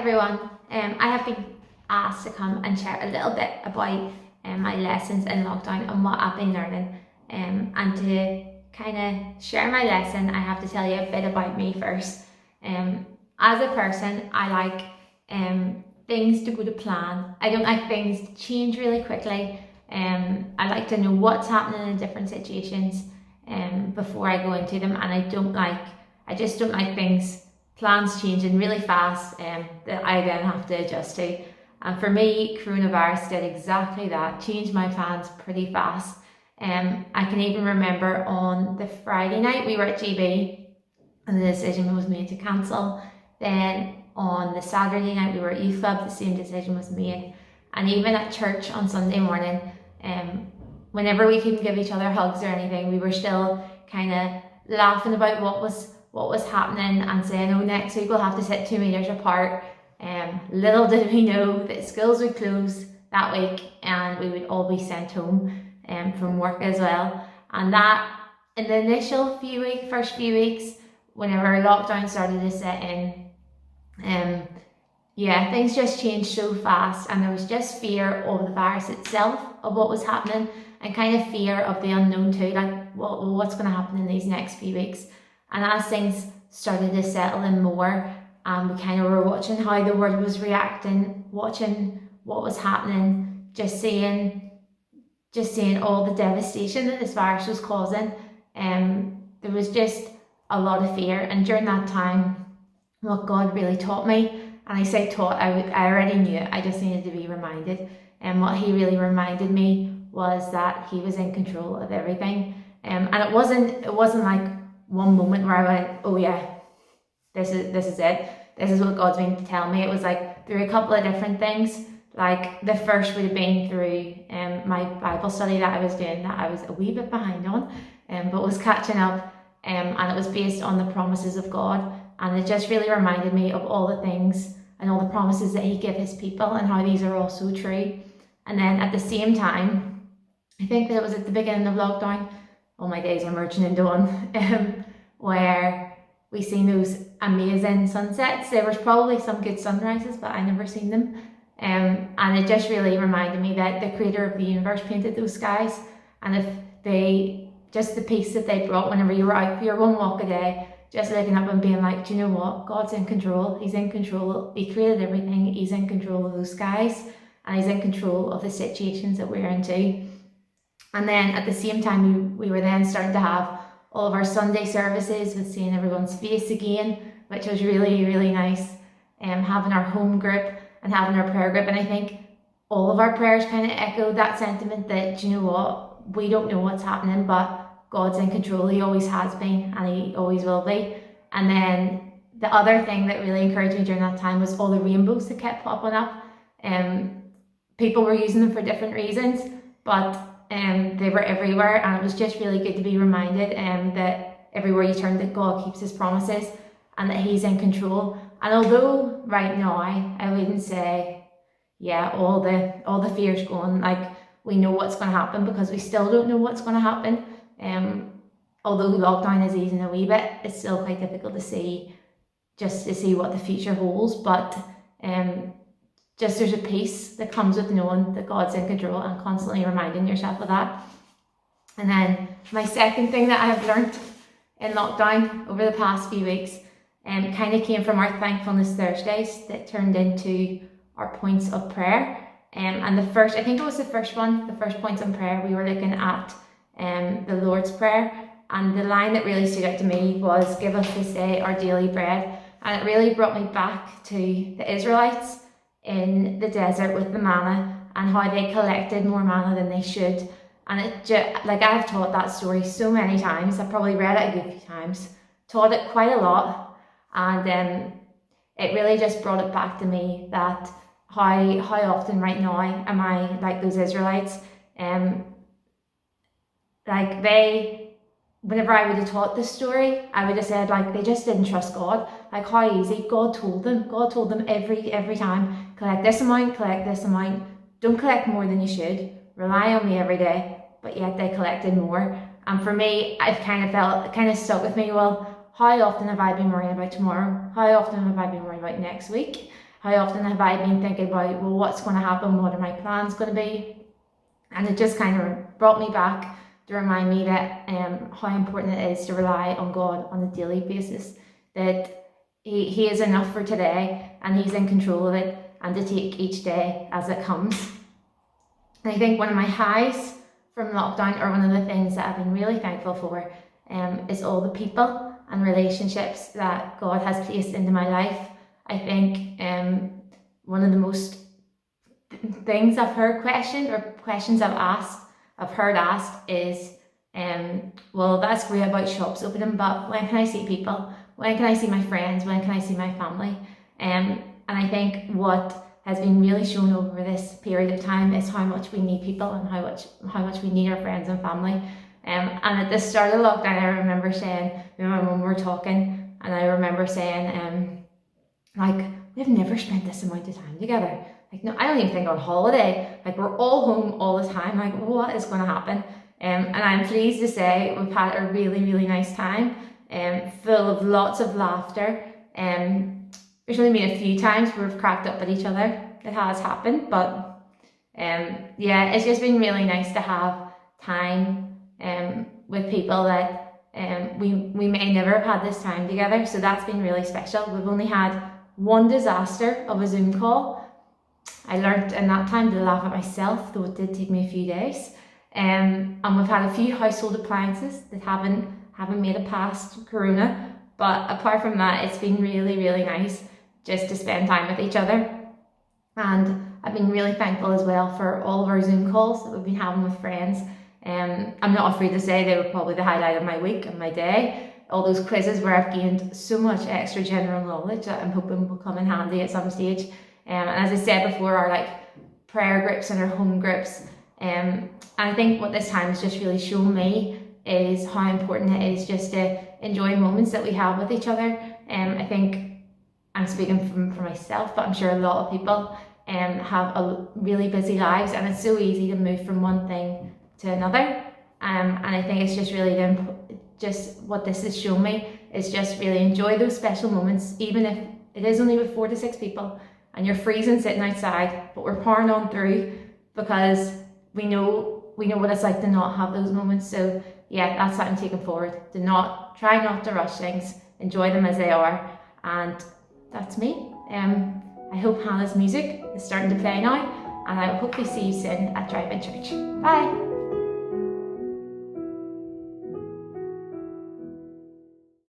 everyone. I have been asked to come and share a little bit about my lessons in lockdown and what I've been learning. And to kind of share my lesson, I have to tell you a bit about me first. As a person, I like things to go to plan. I don't like things to change really quickly. I like to know what's happening in different situations before I go into them, and I just don't like plans changing really fast that I then have to adjust to. And for me, coronavirus did exactly that, changed my plans pretty fast. I can even remember on the Friday night we were at GB and the decision was made to cancel. Then on the Saturday night we were at youth club, the same decision was made. And even at church on Sunday morning, whenever we couldn't give each other hugs or anything, we were still kind of laughing about what was happening and saying, oh, next week we'll have to sit 2 meters apart. Little did we know that schools would close that week and we would all be sent home from work as well. And that in the initial first few weeks, whenever lockdown started to set in, things just changed so fast, and there was just fear of the virus itself, of what was happening, and kind of fear of the unknown too, like what's going to happen in these next few weeks. And as things started to settle in more, we kind of were watching how the world was reacting, watching what was happening, just seeing all the devastation that this virus was causing. There was just a lot of fear, and during that time, what God really taught me, and I say taught, I already knew it, I just needed to be reminded. And what He really reminded me was that He was in control of everything. And it wasn't like one moment where I went, oh yeah, this is it. This is what God's been to tell me. It was like through a couple of different things. Like the first would have been through my Bible study that I was doing, that I was a wee bit behind on, but was catching up. And it was based on the promises of God. And it just really reminded me of all the things and all the promises that He gave His people and how these are all so true. And then at the same time, I think that it was at the beginning of lockdown, all my days are merging into one, where we seen those amazing sunsets. There was probably some good sunrises, but I never seen them. And it just really reminded me that the Creator of the universe painted those skies. And just the peace that they brought whenever you were out for your one walk a day, just looking up and being like, do you know what? God's in control. He's in control. He created everything. He's in control of those skies, and He's in control of the situations that we're into. And then at the same time, we were then starting to have all of our Sunday services with seeing everyone's face again, which was really, really nice. Having our home group and having our prayer group. And I think all of our prayers kind of echoed that sentiment that, do you know what? We don't know what's happening, but God's in control. He always has been, and He always will be. And then the other thing that really encouraged me during that time was all the rainbows that kept popping up. People were using them for different reasons, but they were everywhere, and it was just really good to be reminded that everywhere you turn, that God keeps His promises and that He's in control. And although right now I wouldn't say, yeah, all the fear's gone, like we know what's going to happen, because we still don't know what's going to happen. Although lockdown is easing a wee bit, it's still quite difficult to see what the future holds. But just there's a peace that comes with knowing that God's in control and constantly reminding yourself of that. And then my second thing that I have learned in lockdown over the past few weeks kind of came from our Thankfulness Thursdays that turned into our points of prayer. And the first points on prayer, we were looking at the Lord's Prayer. And the line that really stood out to me was, give us this day our daily bread. And it really brought me back to the Israelites in the desert with the manna, and how they collected more manna than they should. And I've taught that story so many times. I've probably read it a good few times, taught it quite a lot, and it really just brought it back to me that how often right now am I like those Israelites. Whenever I would have taught this story, I would have said, like, they just didn't trust God. Like, how easy. God told them every time, collect this amount, don't collect more than you should, rely on me every day. But yet they collected more. And for me, it kind of stuck with me. Well, how often have I been worrying about tomorrow? How often have I been worrying about next week? how often have I been thinking about, well, what's going to happen? What are my plans going to be? And it just kind of brought me back to remind me that how important it is to rely on God on a daily basis, that he is enough for today and He's in control of it, and to take each day as it comes. And I think one of my highs from lockdown, or one of the things that I've been really thankful for, is all the people and relationships that God has placed into my life. I think one of the most things I've heard questioned, or questions I've heard asked is, well, that's great about shops opening, but when can I see people? When can I see my friends? When can I see my family? And I think what has been really shown over this period of time is how much we need people, and how much we need our friends and family. And at the start of lockdown, I remember saying, me and my mum were talking, and I remember saying, like, we've never spent this amount of time together. Like, no, I don't even think on holiday. Like, we're all home all the time. Like, what is going to happen? And I'm pleased to say we've had a really, really nice time, full of lots of laughter. There's only been a few times where we've cracked up at each other. It has happened, but yeah, it's just been really nice to have time with people that we may never have had this time together. So that's been really special. We've only had one disaster of a Zoom call. I learned in that time to laugh at myself, though it did take me a few days. And we've had a few household appliances that haven't made it past Corona. But apart from that, it's been really, really nice just to spend time with each other. And I've been really thankful as well for all of our Zoom calls that we've been having with friends. I'm not afraid to say they were probably the highlight of my week and my day. All those quizzes where I've gained so much extra general knowledge that I'm hoping will come in handy at some stage. And as I said before, our like prayer groups and our home groups. And I think what this time has just really shown me is how important it is just to enjoy moments that we have with each other. I think I'm speaking for myself, but I'm sure a lot of people have a really busy lives, and it's so easy to move from one thing to another. And I think it's just really just what this has shown me is just really enjoy those special moments, even if it is only with 4 to 6 people and you're freezing sitting outside, but we're powering on through because we know what it's like to not have those moments. So yeah, that's what I'm taking forward, to try not to rush things, enjoy them as they are. And that's me. I hope Hannah's music is starting to play now, and I will hopefully see you soon at Drive-In Church. Bye.